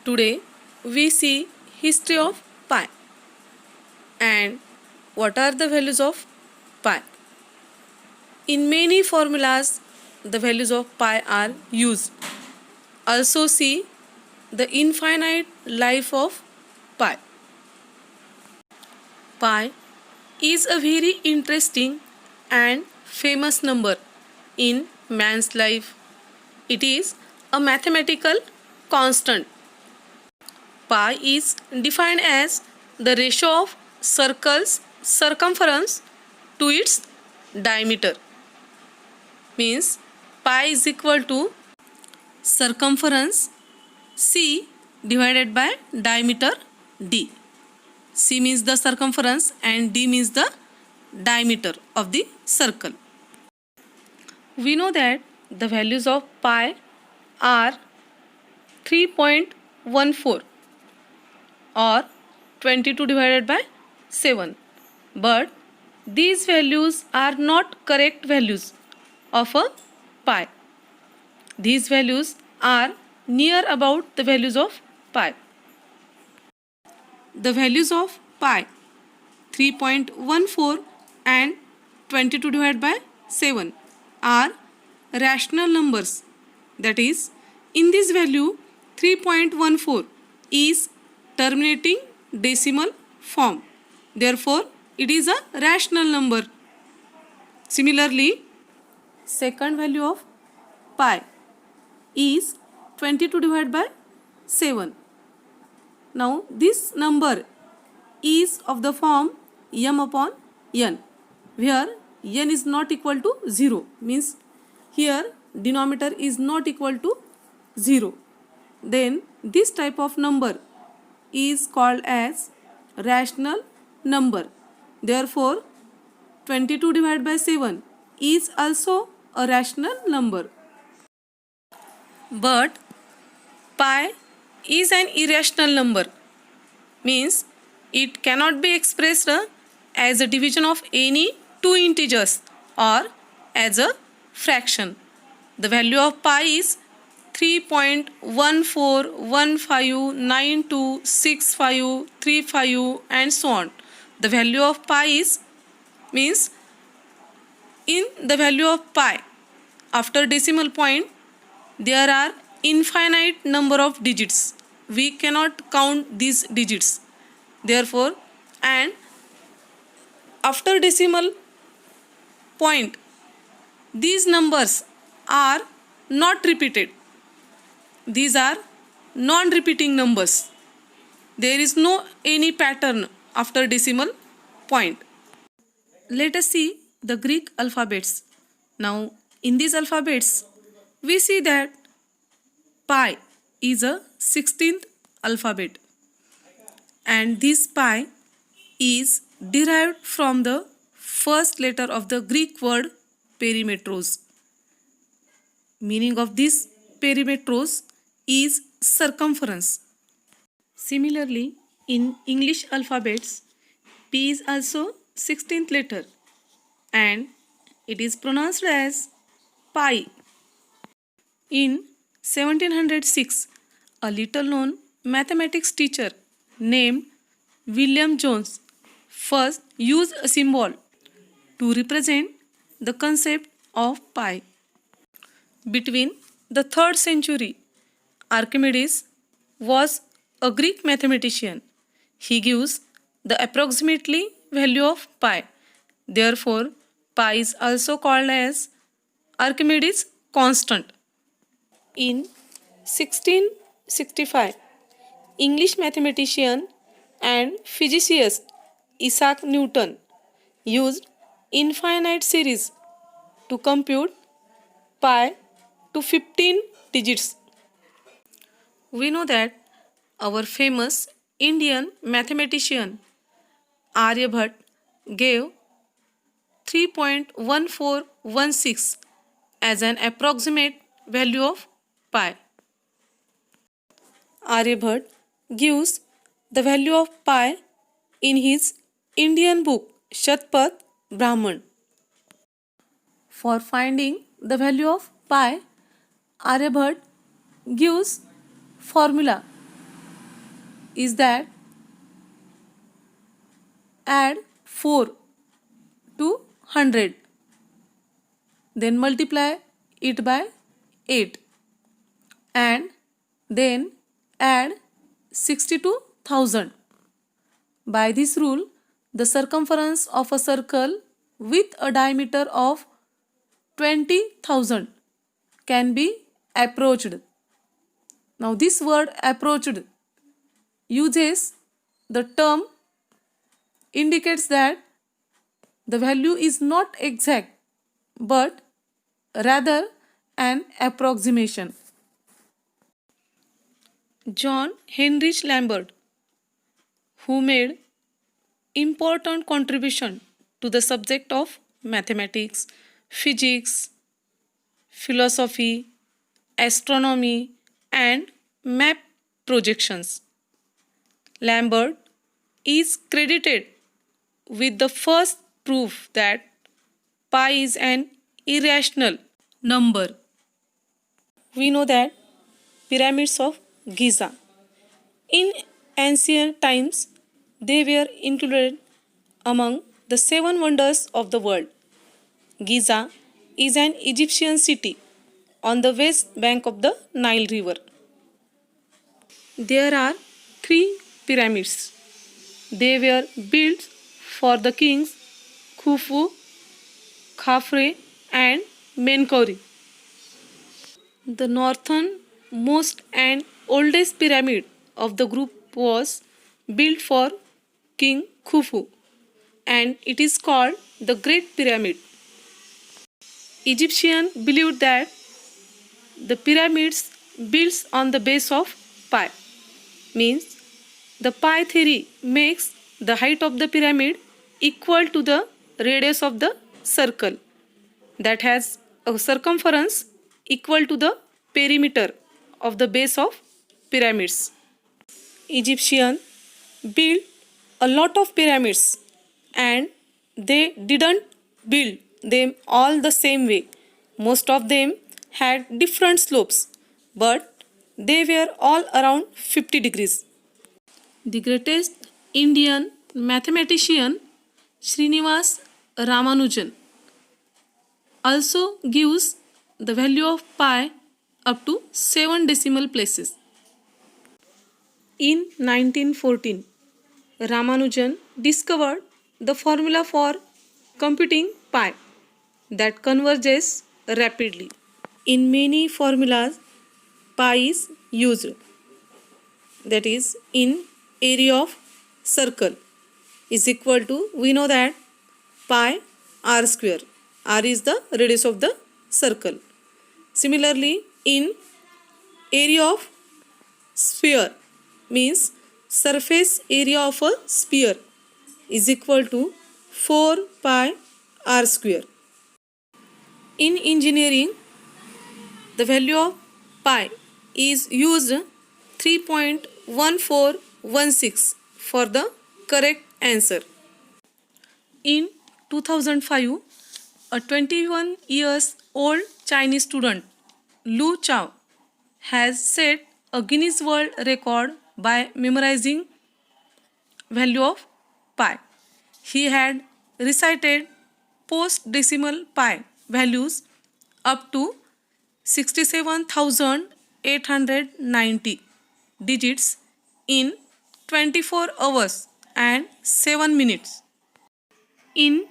Today we see history of pi and what are the values of pi. In many formulas the values of pi are used. Also see the infinite life of pi. Pi is a very interesting and famous number in man's life. It is a mathematical constant. Pi is defined as the ratio of circle's circumference to its diameter. Means pi is equal to circumference C divided by diameter D. C means the circumference and D means the diameter of the circle. We know that the values of pi are 3.14 or 22 divided by 7. But these values are not correct values of a pi. These values are near about the values of pi. The values of pi 3.14 and 22 divided by 7 are rational numbers. That is, in this value 3.14 is terminating decimal form. Therefore, it is a rational number. Similarly, second value of pi is 22 divided by 7. Now, this number is of the form m upon n, where n is not equal to 0. Means here denominator is not equal to 0. Then this type of number is called as rational number. Therefore, 22 divided by 7 is also a rational number. But pi is an irrational number. Means it cannot be expressed as a division of any two integers or as a fraction. The value of pi is 3.1415926535 and so on. The value of pi is means in the value of pi after decimal point there are infinite number of digits. We cannot count these digits. Therefore, and after decimal point these numbers are not repeated. These are non-repeating numbers. There is no any pattern after decimal point. Let us see the Greek alphabets. Now, in these alphabets, we see that pi is a 16th alphabet, and this pi is derived from the first letter of the Greek word perimetros. Meaning of this perimetros is circumference. Similarly, in English alphabets, P is also 16th letter and it is pronounced as pi. In 1706, a little known mathematics teacher named William Jones first used a symbol to represent the concept of pi. Between the 3rd century, Archimedes was a Greek mathematician. He gives the approximately value of pi. Therefore, pi is also called as Archimedes constant. In 1665, English mathematician and physicist Isaac Newton used infinite series to compute pi to 15 digits. We know that our famous Indian mathematician Aryabhat gave 3.1416 as an approximate value of pi. Aryabhat gives the value of pi in his Indian book Shatpath Brahman. For finding the value of pi, Aryabhat gives formula is that add 4 to 100, then multiply it by 8, and then add 60 to 1000. By this rule, the circumference of a circle with a diameter of 20,000 can be approached. Now this word approached uses the term indicates that the value is not exact but rather an approximation. John Heinrich Lambert, who made important contribution to the subject of mathematics, physics, philosophy, astronomy, and map projections. Lambert is credited with the first proof that pi is an irrational number. We know that pyramids of Giza. In ancient times, they were included among the 7 wonders of the world. Giza is an Egyptian city on the west bank of the Nile River. There are 3 pyramids. They were built for the kings Khufu, Khafre, and Menkaure. The northernmost and oldest pyramid of the group was built for King Khufu, and it is called the Great Pyramid. Egyptians believed that the pyramids built on the base of pi, means the pi theory makes the height of the pyramid equal to the radius of the circle that has a circumference equal to the perimeter of the base of pyramids. Egyptians built a lot of pyramids and they didn't build them all the same way. Most of them had different slopes, but they were all around 50 degrees. The greatest Indian mathematician Srinivas Ramanujan also gives the value of pi up to 7 decimal places. In 1914, Ramanujan discovered the formula for computing pi that converges rapidly. In many formulas, pi is used, that is in area of circle is equal to, we know that pi r square. R is the radius of the circle. Similarly, in area of sphere means surface area of a sphere is equal to 4 pi r square. In engineering, the value of pi is used 3.1416 for the correct answer. In 2005, a 21 years old Chinese student, Lu Chao, has set a Guinness World Record by memorizing value of pi. He had recited post-decimal pi values up to 67,890 digits in 24 hours and 7 minutes. In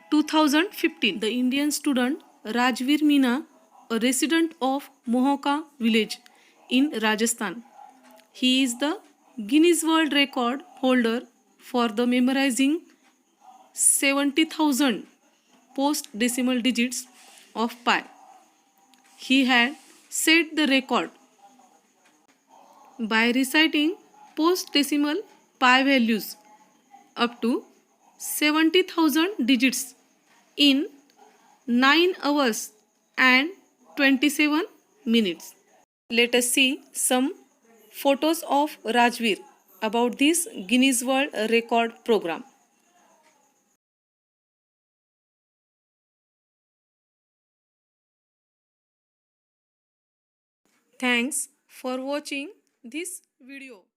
2015, the Indian student Rajveer Meena, a resident of Mohoka village in Rajasthan, he is the Guinness World Record holder for the memorizing 70,000 post-decimal digits of pi. He had set the record by reciting post-decimal pi values up to 70,000 digits in 9 hours and 27 minutes. Let us see some photos of Rajveer about this Guinness World Record program. Thanks for watching this video.